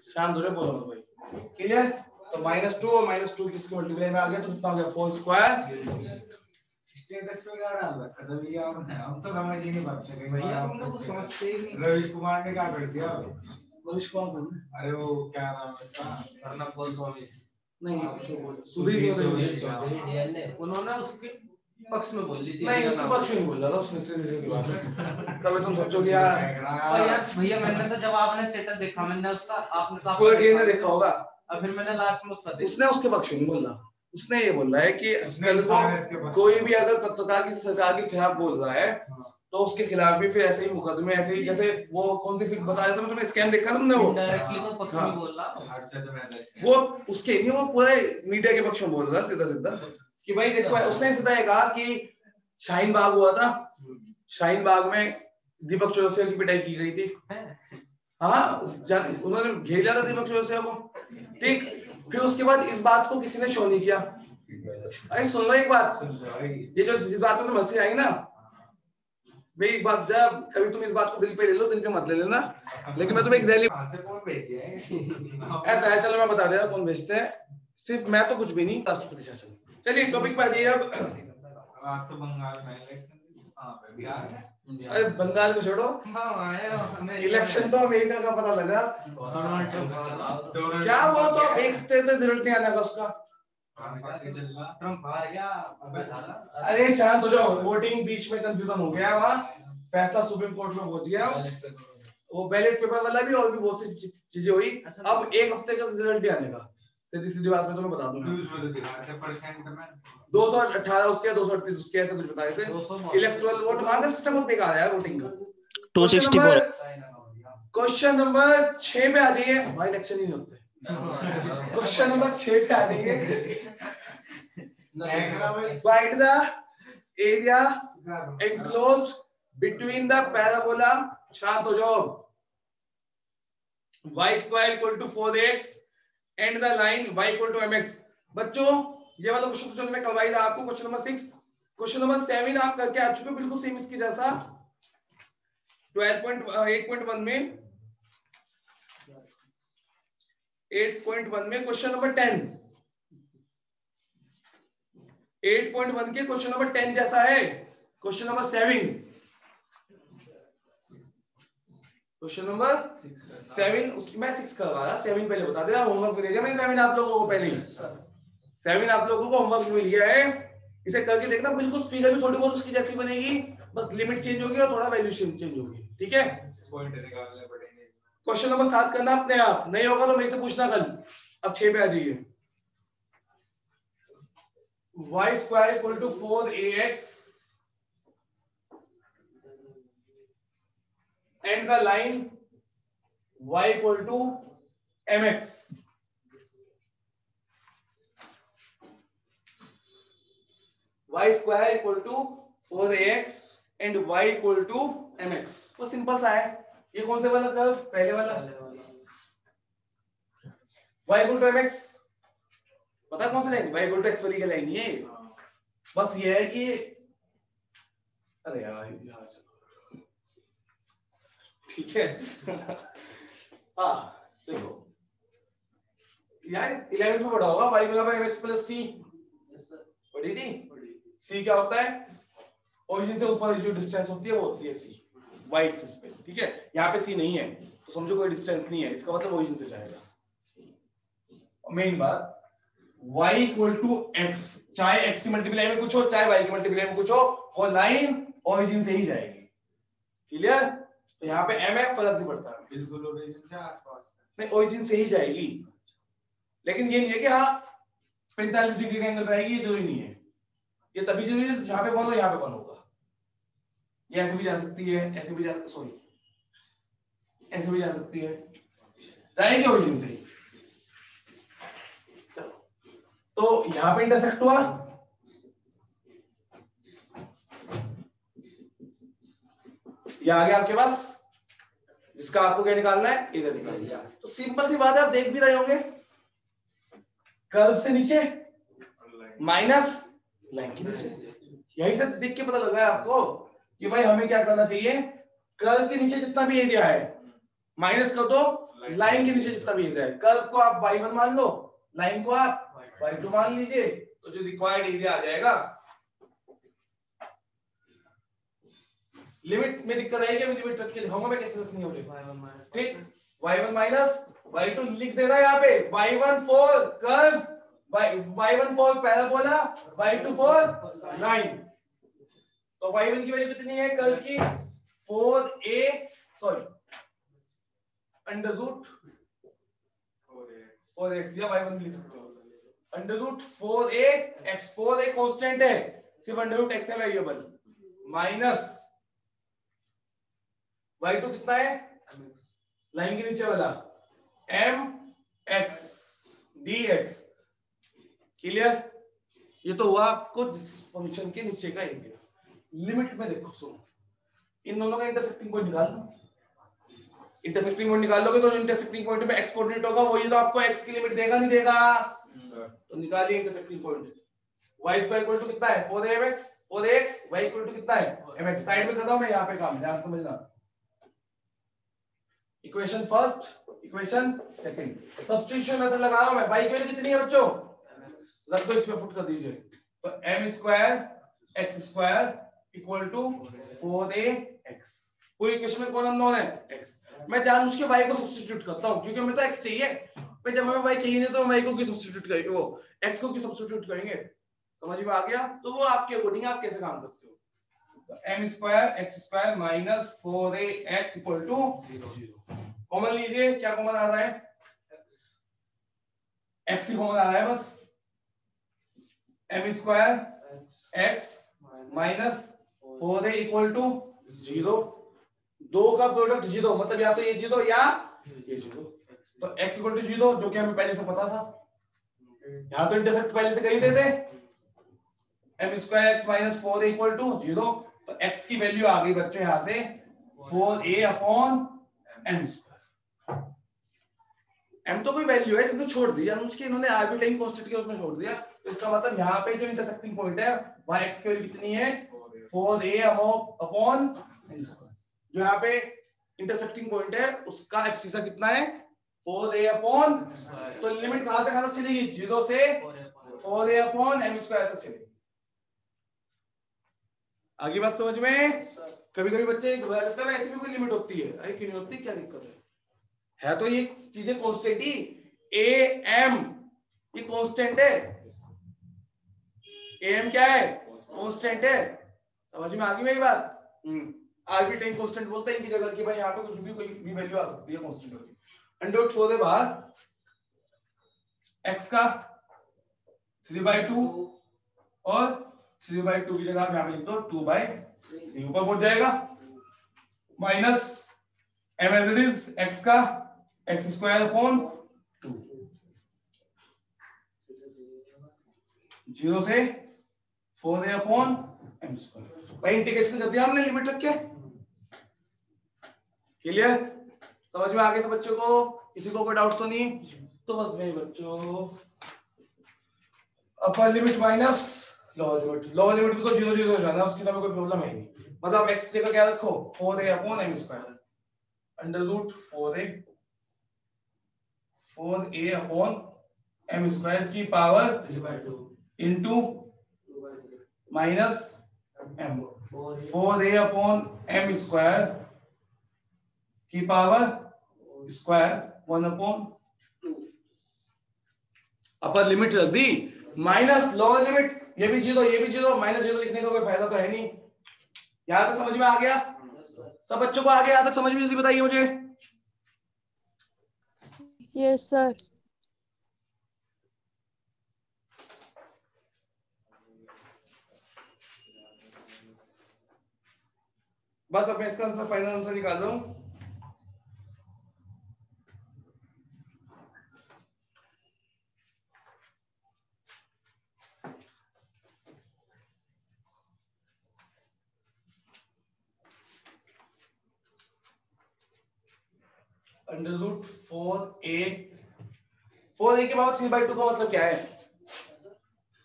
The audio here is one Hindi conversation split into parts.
शांत हो जाओ, बोलो भाई। क्लियर? तो -2 और -2 किसके मल्टीप्लाई में आ गया तो कितना हो गया 4 स्क्वायर। स्टेटस पे क्या डाल रखा था भैया आपने? हम तो समझ ही नहीं पाते भैया, तुम तो कुछ समझते ही नहीं। रवीश कुमार ने क्या कर दिया? रवीश कुमार कौन है? अरे वो क्या नाम है इसका? अर्नब गोस्वामी नहीं, सुधीर चौधरी ने उन्होंने उसके पक्ष में बोल ली थी। नहीं, उसके पक्ष में नहीं बोल रहा था, उसने सीधी बात है। कभी तुम सोचोगे यार भैया मैंने तो जब आपने स्टेटस देखा मैंने उसका, आपने तो पूरा डीएन ने देखा होगा, और फिर मैंने लास्ट में उसका देखा। उसने उसके पक्ष में नहीं बोला, उसने ये बोला है कि कोई भी अगर पत्रकार की सरकार के खिलाफ बोल रहा है तो उसके खिलाफ भी फिर ऐसे ही मुकदमे, ऐसे ही जैसे वो कौन सी फिल्म बताया था तुम्हें, स्कैम देखा तुमने वो डायरेक्टली तो पक्ष में बोल रहा, वो उसके लिए वो पूरे मीडिया के पक्ष में बोल रहा सीधा सीधा कि भाई देखो, उसने सीधा ये कहा कि शाहीन बाग हुआ था, शाहीन बाग में दीपक चौरसिया की पिटाई की गई थी। हाँ, उन्होंने घेर लिया था दीपक चौरसिया को, ठीक। फिर उसके बाद इस बात को किसी ने शो नहीं किया। अरे सुन लो एक बात, ये जो जिस बात में तुम हंसी आई ना भाई, एक बात, जब कभी तुम इस बात को दिल पे ले लो, दिल पे मत ले लेना, लेकिन मैं तुम्हें एक रैली ऐसा है, चलो मैं बता दे रहा कौन भेजते हैं, सिर्फ मैं तो कुछ भी नहीं, राष्ट्रपति शासन। चलिए टॉपिक पे आ जाइए अब। तो बंगाल में इलेक्शन, बिहार में, अरे बंगाल को छोड़ो, इलेक्शन तो अमेरिका का पता लगा क्या, वो तो एक हफ्ते से रिजल्ट नहीं आने का उसका। अरे शांत हो जाओ, वोटिंग बीच में कंफ्यूजन हो गया, वहाँ फैसला सुप्रीम कोर्ट में पहुंच गया, वो बैलेट पेपर वाला भी और भी बहुत सी चीजें हुई। अब एक हफ्ते का रिजल्ट भी आने का, सीधी सीधी बात मैं तुम्हें बता दूंगा। 218 उसके 238 उसके ऐसे कुछ बताए थे। इलेक्टोरल वोट वहां का सिस्टम बहुत बेकार है वोटिंग का। 264 क्वेश्चन नंबर 6 पे आ जाइए भाई, इलेक्शन ही नहीं होते। क्वेश्चन नंबर 6 पे आ जाइए। Find the area enclosed between the parabola, शांत हो जाओ, y square equal to 4x and the line y equal to mx। बच्चों ये वाला क्वेश्चन मैं करवाई था आपको, क्वेश्चन नंबर 6। क्वेश्चन नंबर 7 आप करके आ चुके हो, बिल्कुल सेम इसके जैसा 8.1 में 8.1 में क्वेश्चन नंबर 10, 8.1 के क्वेश्चन नंबर 10 जैसा है। क्वेश्चन नंबर 7, क्वेश्चन नंबर 7 उसकी मैं 6 करवा रहा, 7 पहले बता दे, होमवर्क मिल गया मैंने 7 आप लोगों को पहले ही, 7 आप लोगों को होमवर्क मिल गया है, इसे करके देखना, बिल्कुल फिगर भी थोड़ी बहुत उसकी जैसी बनेगी, बस लिमिट चेंज होगी और थोड़ा वैल्यूएशन चेंज होगी, ठीक है। पॉइंट निकालने पड़ेंगे। क्वेश्चन नंबर 7 करना अपने आप, नहीं होगा तो मेरे से पूछना कल। अब 6 पे आ जाइए। y square equal to 4ax and the line y equal to mx। y square equal to 4ax and y equal to mx। तो सिंपल सा है, ये कौन से वाला कर्व, पहले वाला, y equal to mx, पता है कौन सी line, y equal to x वाली की लाइन है, बस ये है कि अरे यार ठीक है। हाँ देखो यार 11th में पढ़ा होगा, y बराबर mx प्लस c, पढ़ी थी। c क्या होता है, ओरिजिन से ऊपर जो डिस्टेंस होती है वो होती है c, y एक्सिस पे, ठीक है। यहाँ पे c नहीं है तो समझो कोई डिस्टेंस नहीं है, इसका मतलब ओरिजिन से जाएगा। मेन बात y इक्वल टू x, चाहे x की मल्टीप्लाई में कुछ हो चाहे y की मल्टीप्लाई में कुछ हो, वो लाइन ओरिजिन से ही जाएगी, क्लियर। तो यहाँ पे mf फर्क नहीं पड़ता, बिल्कुल ओरिजिन से आसपास, नहीं ओरिजिन से ही जाएगी, लेकिन ये नहीं है कि हाँ 45 डिग्री का एंगल रहेगी, ये जरूरी नहीं है, ये तभी जरूरी है जहां पे 1 हो यहाँ पे 1 होगा। ये ऐसे भी जा सकती है, ऐसे भी जा सॉरी ऐसे भी जा सकती है, जाएगी ओरिजिन से ही। तो यहां पे इंटरसेक्ट हुआ, ये आ गया आपके पास, जिसका आपको क्या निकालना है, इधर निकालना है। तो सिंपल सी बात है, आप देख भी रहे होंगे, कर्व से नीचे माइनस लाइन के नीचे, यही से देख के पता लग रहा है आपको कि भाई हमें क्या करना चाहिए, कर्व के नीचे जितना भी एरिया है माइनस कर दो लाइन के नीचे जितना भी एरिया है, कर्व को आप y1 मान लो, लाइन को आप y2 मान लीजिए, तो जो रिक्वायर्ड एरिया आ जाएगा। लिमिट में दिक्कत आएगी, मैं लिमिट रख के दिखाऊंगा मैं कैसे रखनी है। ठीक, y1 माइनस y2 लिख देना यहाँ पे, y1 for curve, y1 for parabola, y2 for line. तो y1 की वैल्यू कितनी है कर्व की, 4x या y1 भी लिख सकते हो, √4ax, 4a कांस्टेंट है, सिर्फ √x है वेरिएबल, माइनस y2 कितना है लाइन के नीचे वाला, mx dx। क्लियर, ये तो हुआ आपको फंक्शन के नीचे का एरिया। लिमिट में देखो, सुनो, इन दोनों का इंटरसेक्टिंग पॉइंट निकाल लो, इंटरसेक्टिंग पॉइंट निकाल लोगे तो इंटरसेक्टिंग पॉइंट में x कोऑर्डिनेट होगा, वही तो आपको x की लिमिट देगा, नहीं देगा, तो निकालिए intersecting point. y square equal to कितना है 4ax, y इक्वल टू कितना है mx। साइड में कर रहा हूं मैं, यहाँ पे काम ध्यान समझना। Equation first, equation second, substitution method लगा रहा हूं मैं। y की वैल्यू कितनी है बच्चों, रख दो, इसमें पुट कर दीजिए, तो m square x square equal to 4ax। पूरी इक्वेशन में कौन अननोन है x। मैं जानबूझ के y को सब्स्टिट्यूट करता हूं क्योंकि हमें तो x चाहिए, पे जब हमें y चाहिए नहीं तो हम y को क्यों सब्स्टिट्यूट करेंगे, वो x को क्यों सब्स्टिट्यूट करेंगे। समझ में आ गया, तो वो आपके अकॉर्डिंग आप कैसे काम करते हो। तो m square x square minus 4ax equal to 0। Common लीजिए, क्या कॉमन आ रहा है, x ही कॉमन आ रहा है बस, m square x minus 4a equal to 0। दो का प्रोडक्ट 0, मतलब या तो ये 0 या ये 0, तो x इक्वल टू 0 जो कि हमें पहले से पता था, यहां तो इंटरसेप्ट पहले से कर ही देते, m square x minus 4a equal to 0, तो x की वैल्यू आ गई बच्चों यहां से 4a upon m square. m तो कोई वैल्यू है जिनको छोड़ दिया उसके, इन्होंने आर्बिट्रेरी कांस्टेंट के उसमें छोड़ दिया, तो इसका मतलब यहाँ पे जो इंटरसेक्टिंग पॉइंट है वहां x की वैल्यू कितनी है 4a अपॉन m स्क्वायर। जो यहाँ पे इंटरसेक्टिंग पॉइंट है उसका एब्सिसा कितना है 4a अपॉन, तो लिमिट कहां तक चलेगी 0 से 4a अपॉन m स्क्वायर तक चलेगी। आगे बात समझ में। कभी कभी बच्चे लगता है ऐसी भी कोई लिमिट होती है, अरे क्यों नहीं होती, क्या दिक्कत है तो ये चीजें कांस्टेंट ही, a m ये कांस्टेंट है, a m क्या है कांस्टेंट है। समझ में आ गई मेरी बात। आर्बिट्रेरी कांस्टेंट बोलते हैं इनकी जगह की, भाई यहाँ पे कुछ भी कोई भी वैल्यू आ सकती है कांस्टेंट की। अंडर छोड़ दे बाहर, x का 3/2 और 3/2 की जगह आप यहाँ पे लिख दो 2/3, ऊपर पहुंच जाएगा, minus m as it is x का x स्क्वायर अपॉन 2, 0 से 4a अपॉन m स्क्वायर। भाई इंटीग्रेशन कर दिया हमने लिमिट रख के। क्लियर, समझ में आ गया सब बच्चों को, किसी को कोई डाउट तो नहीं। तो बस मेरे बच्चों upper limit minus lower limit, lower limit भी तो 0 0 हो जाना, उसकी तो कोई प्रॉब्लम है नहीं। मतलब x जगह क्या रखो 4a upon m square, under root 4a upon m square की power 3/2 into minus m, 4a upon m square की पावर स्क्वायर 1/2। अपर लिमिट रख दी, माइनस लोअर लिमिट, ये भी 0 ये भी 0, माइनस 0 लिखने का कोई फायदा तो है नहीं। यहां तक समझ में आ गया सब बच्चों को? आगे यहां तक समझ में जल्दी बताइए मुझे। Yes sir. बस अब मैं इसका आंसर फाइनल आंसर निकाल दूं। अंडर रूट 4a की पावर 3/2 का मतलब क्या है?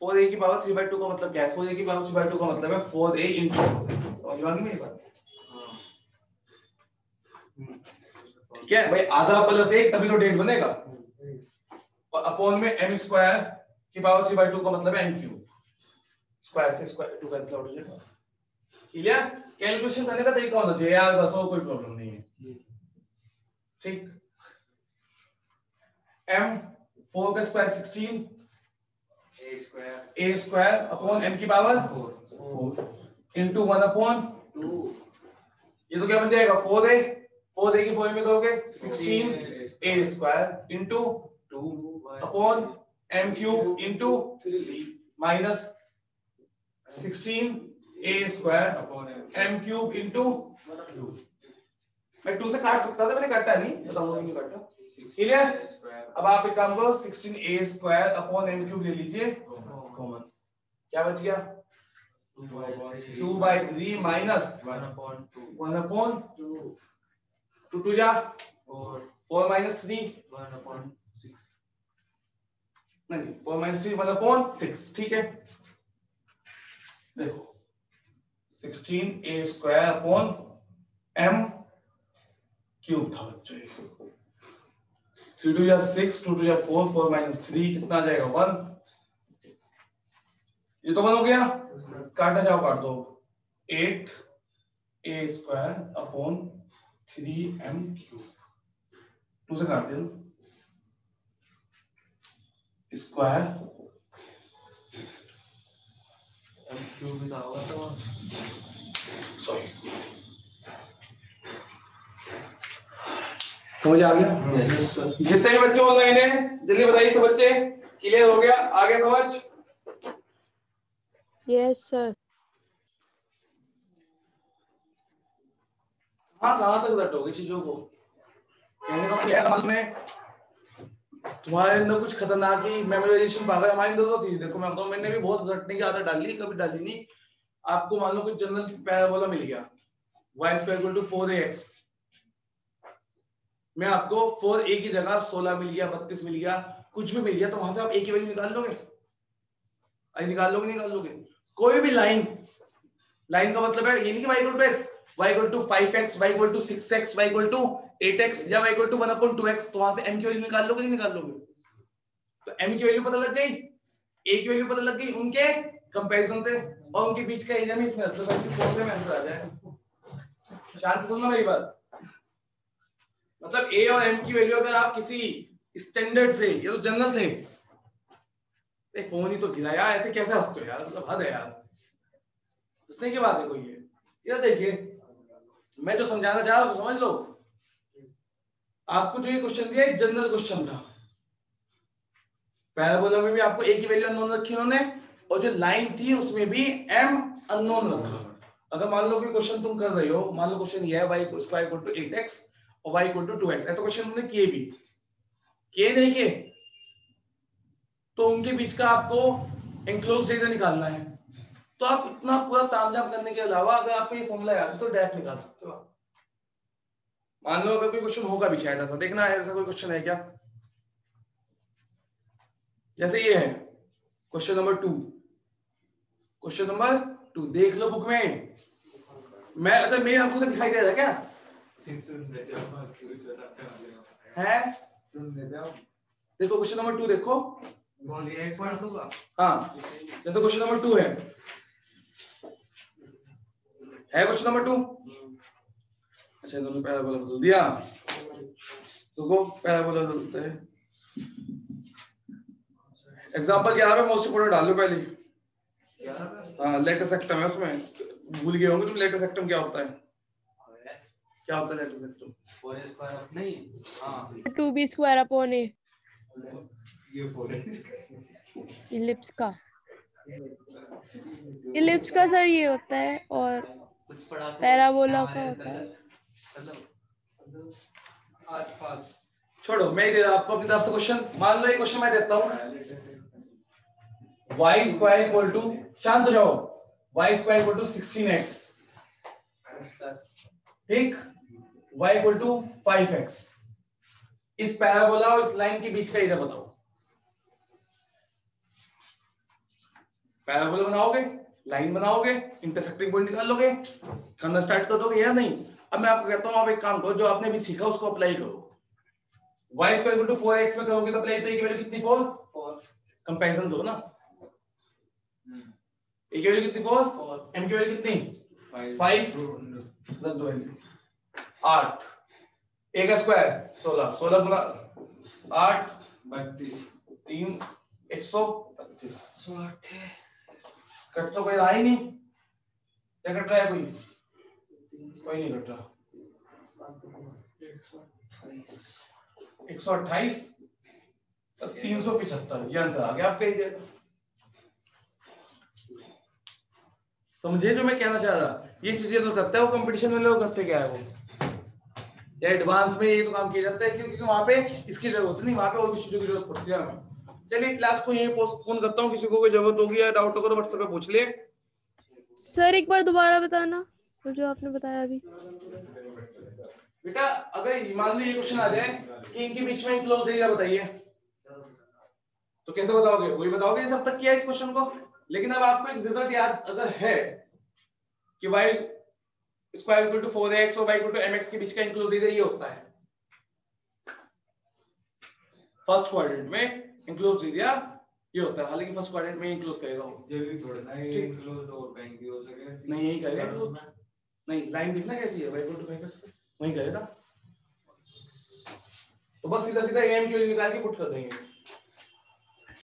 4a की पावर 3/2 का मतलब क्या है? 4a की पावर 3/2 का मतलब है 4a इंटू, समझ में आ गई मेरी बात? ठीक है भाई, आधा प्लस 1 तभी तो डेट बनेगा, और अपॉन में m स्क्वायर की पावर 3/2 का मतलब है m क्यूब, स्क्वायर से स्क्वायर 2 कैंसिल आउट हो जाएगा। क्लियर? कैलकुलेशन करने का तरीका होना चाहिए यार, बस और कोई प्रॉब्लम नहीं है। ठीक, m 4 का square 16 a square upon m की पावर 4 इनटू 1 अपॉन 2, ये तो क्या बन जाएगा 4a की 4 में करोगे 16 a square into 2 upon m cube into 3 minus 16 a square upon m cube into 2। मैं 2 से काट सकता था, मैंने काटा नहीं, बताऊंगा नहीं काटा। क्लियर? अब आप एक काम करो, 16a square upon m cube ले लीजिए कॉमन, क्या बच गया 2/3 माइनस 1 अपॉन 2 2 जा 4 माइनस 3 1/6 नहीं 4 माइनस 3 1/6। ठीक है, देखो 16a square upon m cube था बच्चों, 3 2 जा 6 2 2 जा 4 4 माइनस 3 कितना आ जाएगा 1, ये तो 1 हो गया, काटा जाओ काट दो 8a square upon 3m cube, 2 से काट दो स्क्वायर m क्यूब भी होगा तो सॉरी समझ आ गया? जितने भी बच्चे ऑनलाइन हैं जल्दी बताइए, सब बच्चे क्लियर हो गया? आगे समझ? Yes sir. हाँ, कहाँ तक रटोगे चीजों को? कहने का मतलब में तुम्हारे अंदर कुछ खतरनाक ही मेमोराइजेशन पावर हमारे अंदर तो थी। देखो मैं बताऊं, मैंने भी बहुत रटने की आदत डाली, कभी डाली नहीं। आपको मान लो कोई जनरल पैराबोला मिल गया, y square equal to 4ax, मैं आपको 4a की जगह 16 मिल गया, 32 मिल गया, कुछ भी मिल गया, तो वहां से आप a की वैल्यू निकाल लोगे? आई निकाल लोगे? निकाल लोगे? कोई भी लाइन का मतलब है ये नहीं कि y equal to x, y equal to 5x, y equal to 6x, y equal to 8x या y इक्वल टू 1/2x, तो वहां से m की वैल्यू निकाल लोगे? नहीं निकाल लोगे? तो m की वैल्यू पता लग गई, a की वैल्यू पता लग गई उनके कंपैरिजन से, और उनके बीच का एरिया में इसमें तो सबकी फॉर्मूले में आंसर आ जाएगा। शांति से सुनना मेरी बात, मतलब a और m की वैल्यू अगर आप किसी स्टैंडर्ड से, ये तो जनरल थे, फोन ही तो गिरा यार, ऐसे कैसे हंसते हो यार, मतलब हद है यार, हंसने की बात है कोई? ये देखिए मैं जो समझाना चाह रहा हूं समझ लो। आपको जो ये क्वेश्चन दिया एक जनरल क्वेश्चन था, पैराबोला में भी आपको a की वैल्यू अननोन रखी उन्होंने, और जो लाइन थी उसमें भी m अननोन रखा। अगर मान लो कि क्वेश्चन तुम कर रहे हो, मान लो क्वेश्चन ये है y square equal to 8x और y इक्वल टू 2x, ऐसा क्वेश्चन तुमने किए भी किए नहीं किए, तो उनके बीच का आपको एनक्लोज्ड एरिया निकालना है। तो आप इतना पूरा तामझाम करने के अलावा अगर आपको ये फॉर्मूला याद है तो डायरेक्ट निकाल सकते हो। मान लो अगर कोई क्वेश्चन होगा भी शायद ऐसा, देखना है ऐसा कोई क्वेश्चन है क्या, जैसे ये है क्वेश्चन नंबर 2, क्वेश्चन नंबर 2 देख लो बुक में, मैं अच्छा मेरे हमको से दिखाई दे रहा है क्या है? देखो क्वेश्चन नंबर 2 देखो, हाँ जैसे क्वेश्चन नंबर 2 है क्वेश्चन नंबर 2। अच्छा इन्होंने पैराबोला बदल दिया, तो पैराबोला बदलते हैं। एग्जांपल क्या है, मोस्ट इंपोर्टेंट डाल लो पहले। हाँ लेटेस्ट एक्टम है, उसमें भूल गए होंगे तुम लेटेस्ट एक्टम क्या होता है? क्या होता है लेटेस्ट एक्टम? 4a स्क्वायर नहीं, हां 2b स्क्वायर अपॉन a, ये 4 इलिप्स का। इलिप्स का सर ये होता है, और कुछ पढ़ा तो पैराबोला का होता है। मतलब आसपास। छोड़ो, मैं दे रहा आपको अपनी तरफ से क्वेश्चन। मान लो ये क्वेश्चन मैं देता हूं, y स्क्वायर इक्वल टू, शांत हो जाओ, y square equal to 16x, ठीक, y इक्वल टू 5x, इस पैराबोला और इस लाइन के बीच का एरिया बताओ। पैराबोला बनाओगे, लाइन बनाओगे, इंटरसेक्टिंग पॉइंट निकाल लोगे, करना स्टार्ट कर दोगे या नहीं? अब मैं आपको कहता हूँ आप एक काम करो, जो आपने अभी सीखा उसको अप्लाई करो। y square equal to 4x में करोगे तो अप्लाई पे की वैल्यू कितनी 4 कंपैरिजन दो ना। a की वैल्यू कितनी 4 m की वैल्यू कितनी 5 प्लस 2 8 a का स्क्वायर 16 16 गुना 8 32 3 125 कट तो कोई रहा ही नहीं, क्या कट रहा है कोई नहीं कट रहा। 128 375 ये आंसर आ गया आपका ही देगा। समझे जो मैं कहना चाह रहा, ये चीजें तो करता है वो कंपटीशन में लोग करते क्या है वो, या एडवांस में ये तो काम किया जाता है क्योंकि वहां पे इसकी जरूरत नहीं, वहां पे और भी चीजों की जरूरत पड़ती है हमें। चलिए क्लास को यही पोस्टपोन करता हूँ, किसी को कोई जरूरत होगी या डाउट होगा तो व्हाट्सएप पे पूछ ले। सर एक बार दोबारा बताना वो जो आपने बताया अभी। बेटा अगर मान लो ये क्वेश्चन आ जाए कि इनके बीच में क्लोज एरिया बताइए, तो कैसे बताओगे, वही बताओगे जैसे अब तक किया इस क्वेश्चन को। लेकिन अब आपको एक रिजल्ट याद अगर है कि y square equal to 4x और y इक्वल टू mx के बीच का इनक्लोज एरिया ये होता है, फर्स्ट क्वाड्रेंट में इनक्लोज एरिया ये होता है। हालांकि फर्स्ट क्वाड्रेंट में इनक्लोज करेगा वो, ये भी थोड़ा ना ये इनक्लोज्ड और कहीं भी हो सके, नहीं यही करेगा इनक्लोज, नहीं लाइन दिखना कैसी है y इक्वल टू 5x वही करेगा। तो बस सीधा सीधा am की वैल्यू निकाल के पुट कर देंगे।